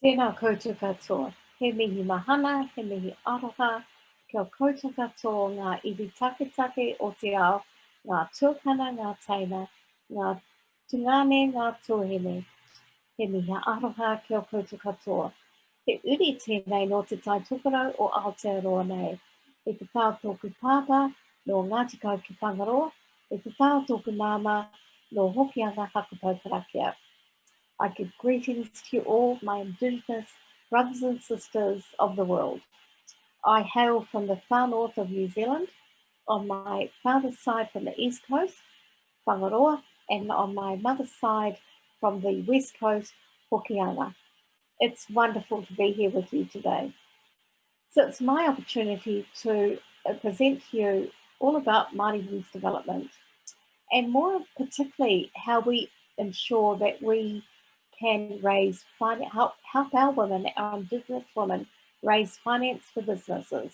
Tēnā koutou katoa. He mihi mahana, he mihi aroha, kia koutou katoa ngā iwi take o te ao, ngā tuakana, ngā teina, ngā tungane, ngā tuahine. He mihi aroha kia koutou katoa. He uri tēnei no te tai tukarau o Aotearoa nei. E te tau tōku pāpā no Ngāti Kau ki Whangaroa, e te tau tōku māma no Hokianga Hakapau Karakia. I give greetings to you all, my Indigenous brothers and sisters of the world. I hail from the far north of New Zealand, on my father's side from the east coast, Whangaroa, and on my mother's side from the west coast, Hokianga. It's wonderful to be here with you today. So it's my opportunity to present to you all about Māori women's development, and more particularly how we ensure that we can help our women, our Indigenous women, raise finance for businesses.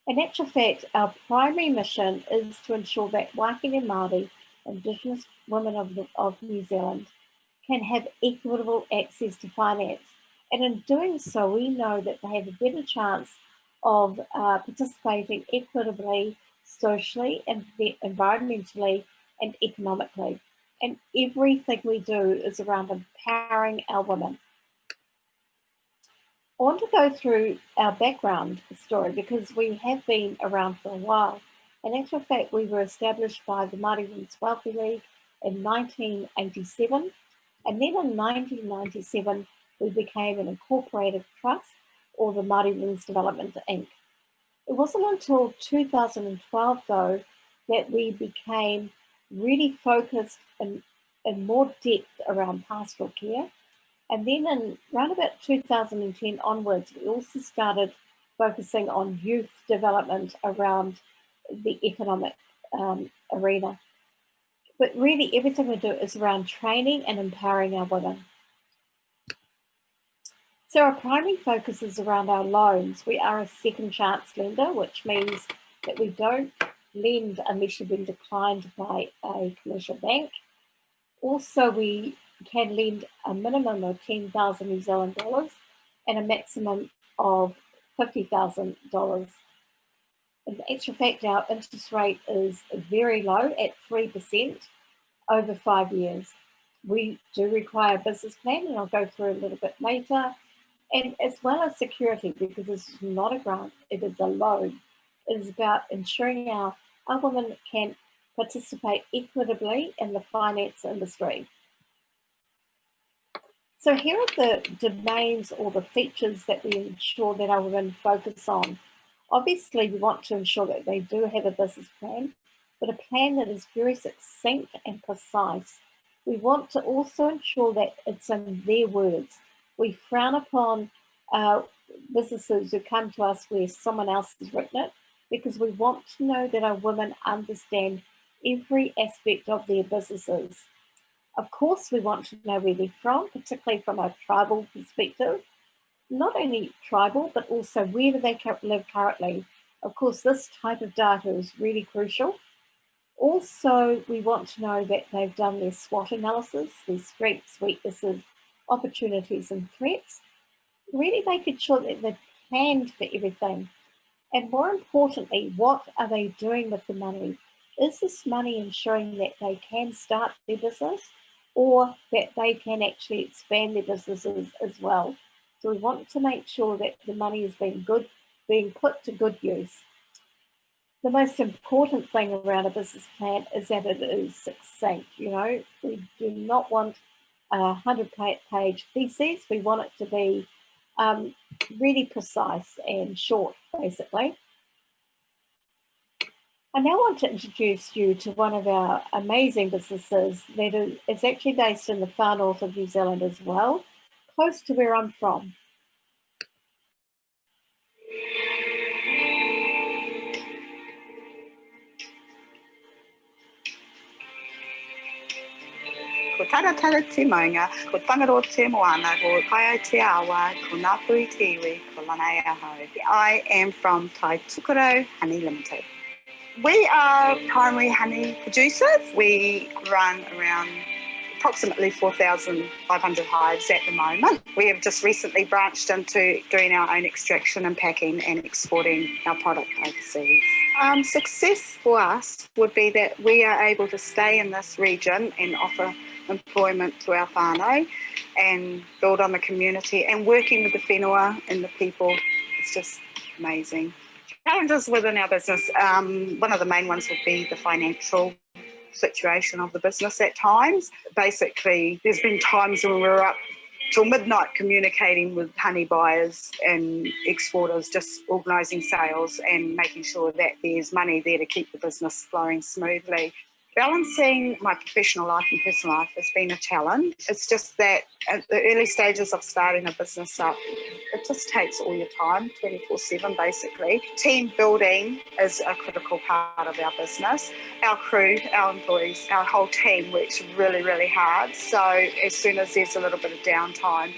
In actual fact, our primary mission is to ensure that Wākene Māori, Indigenous women of New Zealand, can have equitable access to finance. And in doing so, we know that they have a better chance of participating equitably, socially, and environmentally, and economically. And everything we do is around empowering our women. I want to go through our background story because we have been around for a while. In actual fact, we were established by the Māori Women's Welfare League in 1987. And then in 1997, we became an incorporated trust, or the Māori Women's Development Inc. It wasn't until 2012, though, that we became really focused in more depth around pastoral care. And then in around about 2010 onwards, we also started focusing on youth development around the economic arena. But really everything we do is around training and empowering our women. So our primary focus is around our loans. We are a second chance lender, which means that we don't lend unless you've been declined by a commercial bank. Also, we can lend a minimum of 10,000 New Zealand dollars and a maximum of $50,000. In actual fact, our interest rate is very low at 3% over 5 years. We do require a business plan, and I'll go through a little bit later, and as well as security, because this is not a grant, it is a loan. It is about ensuring our women can participate equitably in the finance industry. So here are the domains or the features that we ensure that our women focus on. Obviously, we want to ensure that they do have a business plan, but a plan that is very succinct and precise. We want to also ensure that it's in their words. We frown upon businesses who come to us where someone else has written it, because we want to know that our women understand every aspect of their businesses. Of course, we want to know where they're from, particularly from a tribal perspective. Not only tribal, but also where do they live currently. Of course, this type of data is really crucial. Also, we want to know that they've done their SWOT analysis, their strengths, weaknesses, opportunities, and threats. Really making sure that they've planned for everything. And more importantly, what are they doing with the money? Is this money ensuring that they can start their business, or that they can actually expand their businesses as well? So we want to make sure that the money is being put to good use. The most important thing around a business plan is that it is succinct. You know, we do not want a 100-page thesis. We want it to be really precise and short, basically. I now want to introduce you to one of our amazing businesses that is actually based in the far north of New Zealand as well, close to where I'm from. Ko taratara te maunga, ko Whangaroa te moana, ko Kaia te awa, ko Ngāpui te iwi, ko Lanai ahau. I am from Tai Tukurau Honey Limited. We are primary honey producers. We run around approximately 4,500 hives at the moment. We have just recently branched into doing our own extraction and packing and exporting our product overseas. Success for us would be that we are able to stay in this region and offer employment to our whānau and build on the community, and working with the whenua and the people. It's just amazing. Challenges within our business, one of the main ones would be the financial situation of the business at times. Basically, there's been times when we're up till midnight communicating with honey buyers and exporters, just organising sales and making sure that there's money there to keep the business flowing smoothly. Balancing my professional life and personal life has been a challenge. It's just that at the early stages of starting a business up, it just takes all your time, 24/7 basically. Team building is a critical part of our business. Our crew, our employees, our whole team works really, really hard. So as soon as there's a little bit of downtime,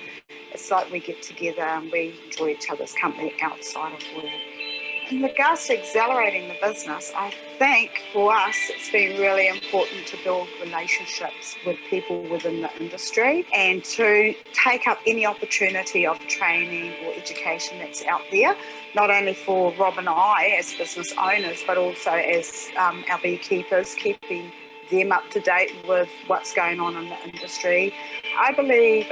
it's like we get together and we enjoy each other's company outside of work. In regards to accelerating the business, I think for us it's been really important to build relationships with people within the industry and to take up any opportunity of training or education that's out there, not only for Rob and I as business owners, but also as our beekeepers, keeping them up to date with what's going on in the industry. I believe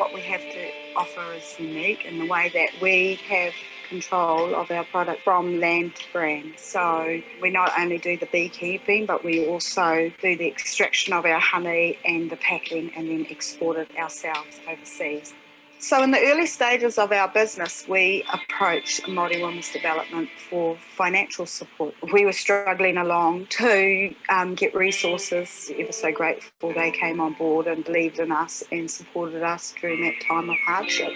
what we have to offer is unique in the way that we have control of our product from land to brand. So we not only do the beekeeping, but we also do the extraction of our honey and the packing and then export it ourselves overseas. So in the early stages of our business, we approached Māori Women's Development for financial support. We were struggling along to get resources. Ever so grateful they came on board and believed in us and supported us during that time of hardship.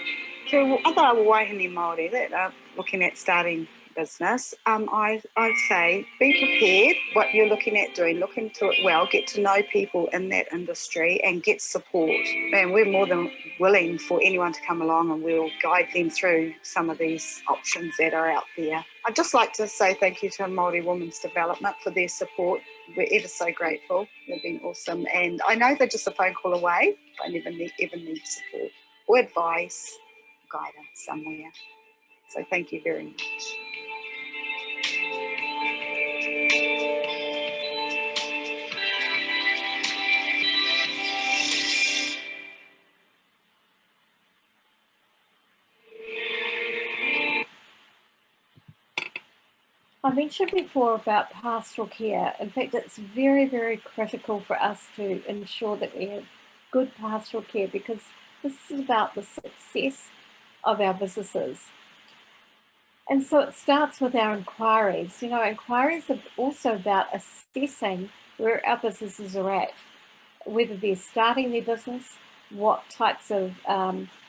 To other waihingi Māori that are looking at starting business, I'd say be prepared what you're looking at doing, look into it well, get to know people in that industry and get support. And we're more than willing for anyone to come along and we'll guide them through some of these options that are out there. I'd just like to say thank you to Māori Women's Development for their support. We're ever so grateful. They've been awesome. And I know they're just a phone call away if I ever need support or advice, guidance somewhere. So thank you very much. I mentioned before about pastoral care. In fact, it's very, very critical for us to ensure that we have good pastoral care because this is about the success of our businesses. And so it starts with our inquiries. You know, inquiries are also about assessing where our businesses are at, whether they're starting their business, what types of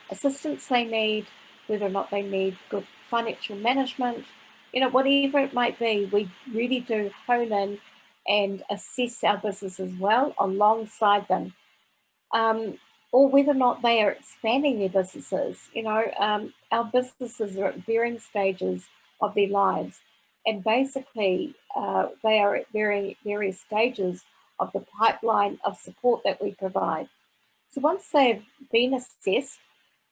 assistance they need, whether or not they need good financial management, you know, whatever it might be, we really do hone in and assess our business as well alongside them. Or whether or not they are expanding their businesses. You know, our businesses are at varying stages of their lives, and basically they are at various stages of the pipeline of support that we provide. So once they've been assessed,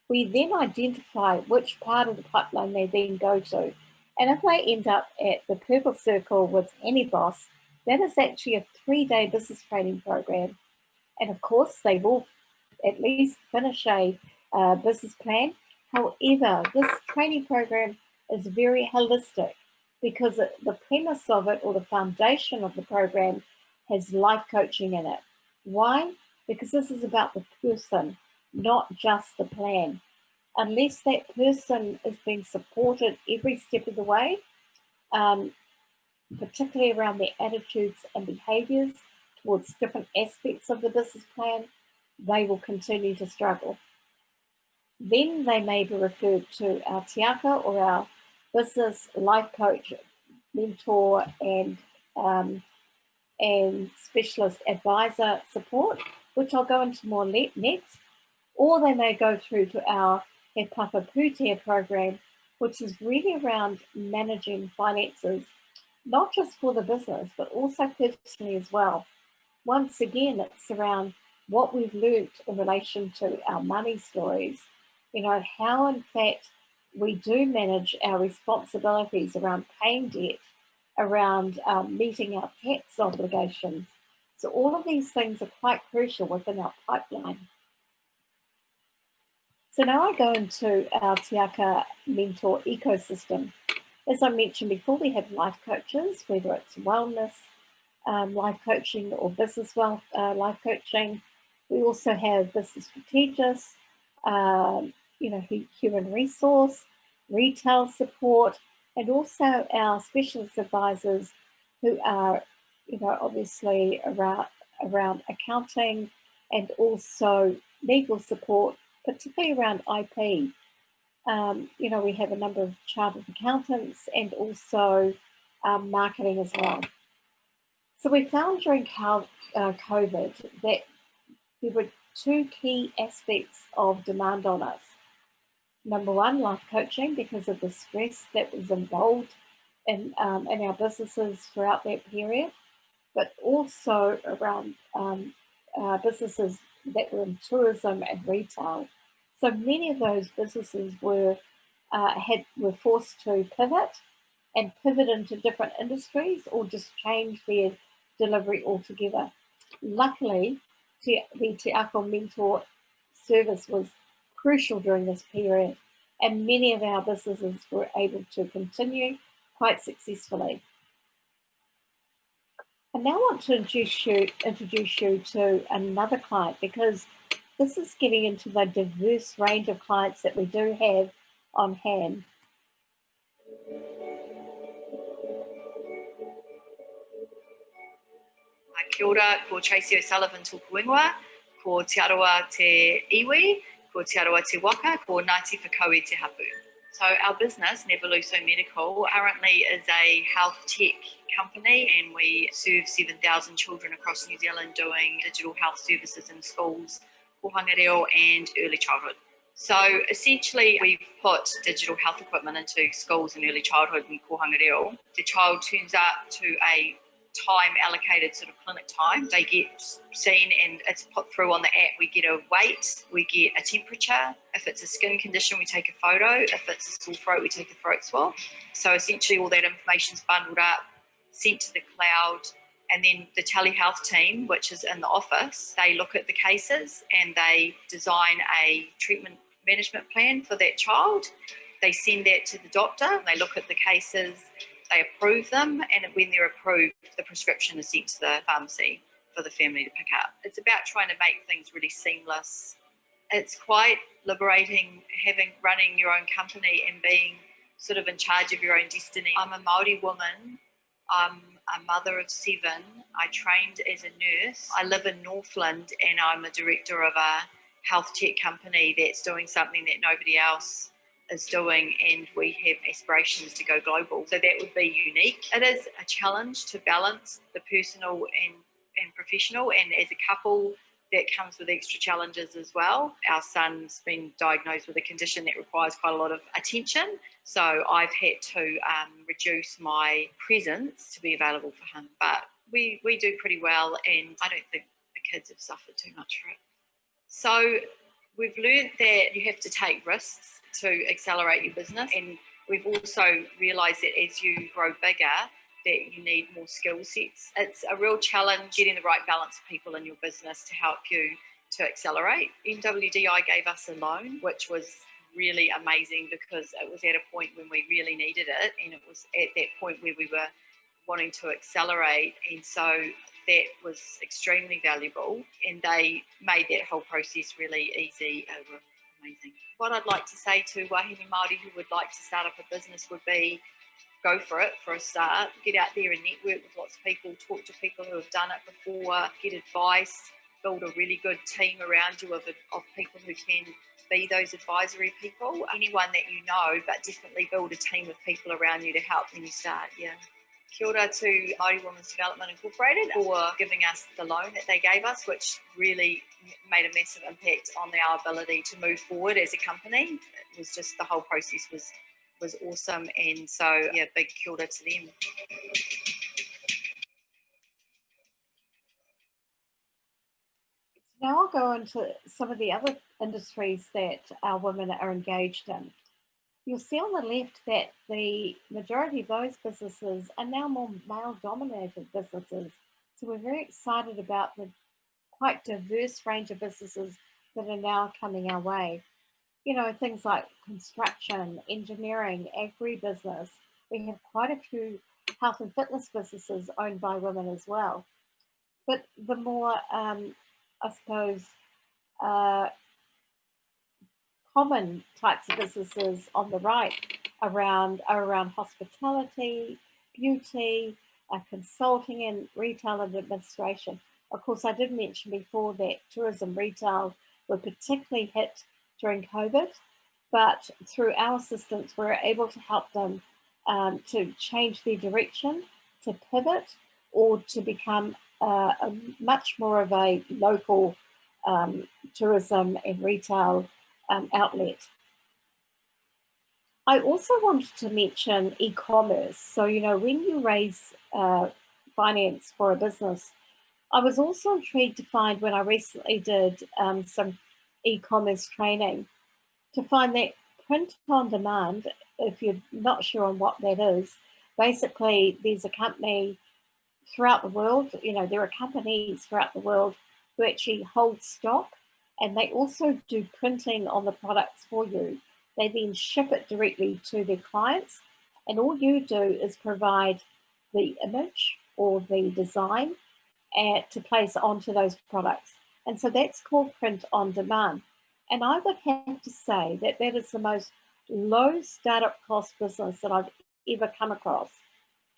we then identify which part of the pipeline they then go to. And if they end up at the Purple Circle with any boss, that is actually a 3-day business training program. And of course, they will at least finish a business plan. However, this training program is very holistic because the premise of it, or the foundation of the program, has life coaching in it. Why? Because this is about the person, not just the plan. Unless that person is being supported every step of the way, particularly around their attitudes and behaviours towards different aspects of the business plan, they will continue to struggle. Then they may be referred to our tiaka or our business life coach, mentor and specialist advisor support, which I'll go into more next. Or they may go through to our He Papa Pūtea program, which is really around managing finances, not just for the business, but also personally as well. Once again, it's around what we've learnt in relation to our money stories, how in fact we do manage our responsibilities around paying debt, around meeting our tax obligations. So all of these things are quite crucial within our pipeline. So now I go into our Te Aka mentor ecosystem. As I mentioned before, we have life coaches, whether it's wellness, life coaching or business wealth life coaching. We also have business strategists, human resource, retail support, and also our specialist advisors who are, obviously around accounting and also legal support, particularly around IP. We have a number of chartered accountants and also marketing as well. So we found during COVID that there were two key aspects of demand on us. Number one, life coaching, because of the stress that was involved in our businesses throughout that period, but also around businesses that were in tourism and retail. So many of those businesses were forced to pivot into different industries or just change their delivery altogether. Luckily, the Te Aka mentor service was crucial during this period, and many of our businesses were able to continue quite successfully. I now want to introduce you to another client, because this is getting into the diverse range of clients that we do have on hand. Kia ora, ko Tracy O'Sullivan tōku ingoa, ko Te Arawa Te Iwi, ko Te Arawa Te Waka, ko Ngāti Whakaue Te Hapu. So our business, Neverluso Medical, currently is a health tech company, and we serve 7,000 children across New Zealand doing digital health services in schools, kohanga reo and early childhood. So essentially we've put digital health equipment into schools and early childhood and kohanga reo. The child turns up to a time allocated sort of clinic time. They get seen and it's put through on the app. We get a weight, we get a temperature. If it's a skin condition, we take a photo. If it's a sore throat, we take a throat swab. So essentially all that information is bundled up, sent to the cloud, and then the telehealth team, which is in the office, they look at the cases and they design a treatment management plan for that child. They send that to the doctor, they look at the cases, they approve them, and when they're approved, the prescription is sent to the pharmacy for the family to pick up. It's about trying to make things really seamless. It's quite liberating running your own company and being sort of in charge of your own destiny. I'm a Māori woman. I'm a mother of 7. I trained as a nurse. I live in Northland, and I'm a director of a health tech company that's doing something that nobody else is doing, and we have aspirations to go global. So that would be unique. It is a challenge to balance the personal and professional, and as a couple that comes with extra challenges as well. Our son's been diagnosed with a condition that requires quite a lot of attention, so I've had to reduce my presence to be available for him. But we do pretty well, and I don't think the kids have suffered too much for it. So we've learned that you have to take risks to accelerate your business, and we've also realised that as you grow bigger, that you need more skill sets. It's a real challenge getting the right balance of people in your business to help you to accelerate. MWDI gave us a loan, which was really amazing because it was at a point when we really needed it, and it was at that point where we were wanting to accelerate, and so that was extremely valuable, and they made that whole process really easy. Amazing. What I'd like to say to wahine Māori who would like to start up a business would be, go for it for a start. Get out there and network with lots of people, talk to people who have done it before, get advice, build a really good team around you of people who can be those advisory people. Anyone that you know, but definitely build a team of people around you to help when you start, yeah. Kia ora to Māori Women's Development Incorporated for giving us the loan that they gave us, which really made a massive impact on our ability to move forward as a company. It was just, the whole process was awesome, and so yeah, big kia ora to them. It's Now I'll go into some of the other industries that our women are engaged in. You'll see on the left that the majority of those businesses are now more male-dominated businesses. So we're very excited about the quite diverse range of businesses that are now coming our way. You know, things like construction, engineering, agribusiness. We have quite a few health and fitness businesses owned by women as well. But the more, I suppose, common types of businesses on the right are around hospitality, beauty, consulting and retail and administration. Of course, I did mention before that tourism retail were particularly hit during COVID, but through our assistance, we're able to help them to change their direction, to pivot, or to become much more of a local tourism and retail outlet. I also wanted to mention e-commerce. So, you know, when you raise finance for a business, I was also intrigued to find when I recently did some e-commerce training, to find that print on demand, if you're not sure on what that is, basically there's a company throughout the world, you know, there are companies throughout the world who actually hold stock, and they also do printing on the products for you. They then ship it directly to their clients, and all you do is provide the image or the design to place onto those products. And so that's called print on demand. And I would have to say that that is the most low startup cost business that I've ever come across.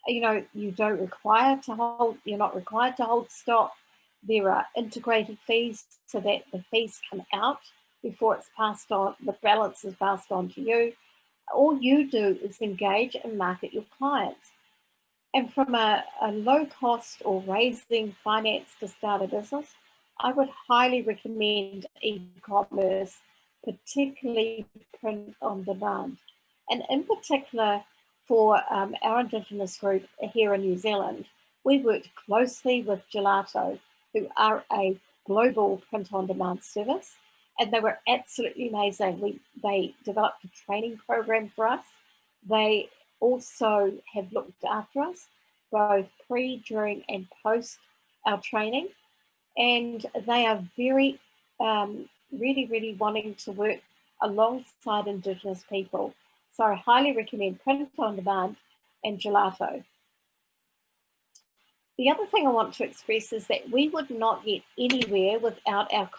You know, you don't require to hold, you're not required to hold stock. There are integrated fees so that the fees come out before it's passed on, the balance is passed on to you. All you do is engage and market your clients. And from a low cost or raising finance to start a business, I would highly recommend e-commerce, particularly print on demand. And in particular, for our Indigenous group here in New Zealand, we worked closely with Gelato, who are a global print on demand service, and they were absolutely amazing. They developed a training program for us. They also have looked after us, both pre, during, and post our training. And they are very, really wanting to work alongside Indigenous people. So I highly recommend print on demand and Gelato. The other thing I want to express is that we would not get anywhere without our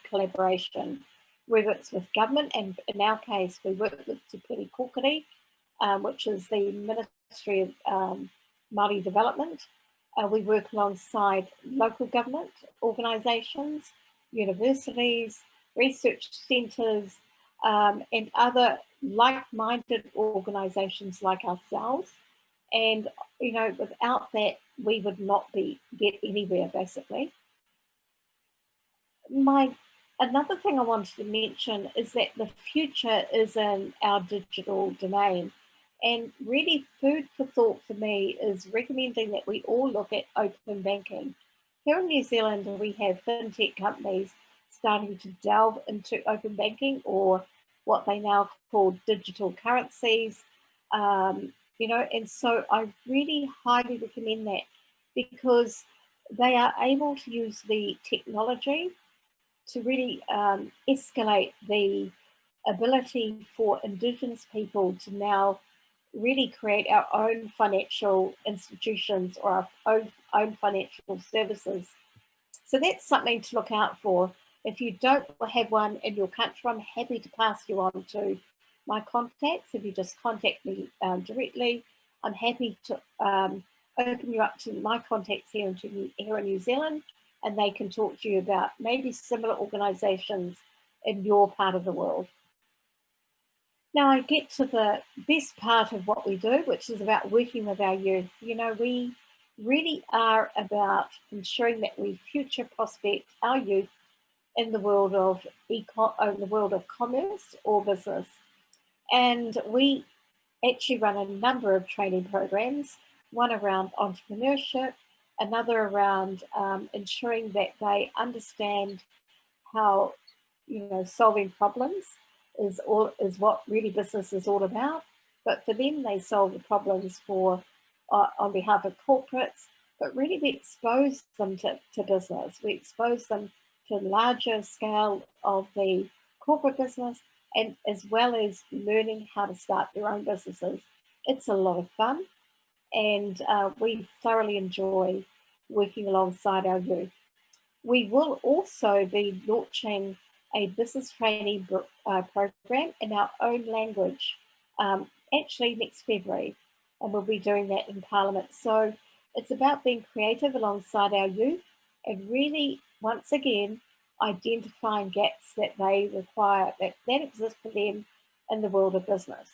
collaboration, whether it's with government, and in our case, we work with Te Pere, which is the Ministry of Māori Development. We work alongside local government organisations, universities, research centres, and other like-minded organisations like ourselves. And, you know, without that, we would not get anywhere, basically. Another thing I wanted to mention is that the future is in our digital domain. And really, food for thought for me is recommending that we all look at open banking. Here in New Zealand, we have fintech companies starting to delve into open banking, or what they now call digital currencies. You know, and so I really highly recommend that, because they are able to use the technology to really escalate the ability for Indigenous people to now really create our own financial institutions or our own financial services. So that's something to look out for. If you don't have one in your country, I'm happy to pass you on to my contacts. If you just contact me directly, I'm happy to open you up to my contacts here in New Zealand, and they can talk to you about maybe similar organisations in your part of the world. Now I get to the best part of what we do, which is about working with our youth. You know, we really are about ensuring that we future prospect our youth in the world of commerce or business. And we actually run a number of training programs, one around entrepreneurship, another around ensuring that they understand how, solving problems is what really business is all about. But for them, they solve the problems on behalf of corporates, but really we expose them to business. We expose them to larger scale of the corporate business, and as well as learning how to start their own businesses. It's a lot of fun, and we thoroughly enjoy working alongside our youth. We will also be launching a business training program in our own language, actually next February, and we'll be doing that in Parliament. So it's about being creative alongside our youth and really, once again, identifying gaps that they require, that exist for them in the world of business.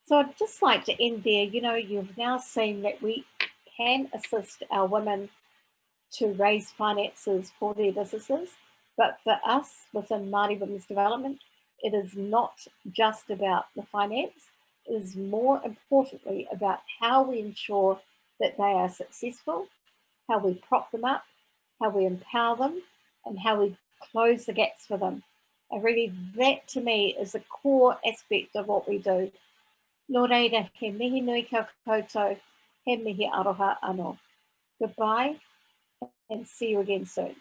So I'd just like to end there. You've now seen that we can assist our women to raise finances for their businesses, but for us within Māori Women's Development, it is not just about the finance. It is more importantly about how we ensure that they are successful, how we prop them up, how we empower them, and how we close the gaps for them. And really, that to me is a core aspect of what we do. Nō reira, he mihi nui kia koutou, he mihi aroha anō. Goodbye, and see you again soon.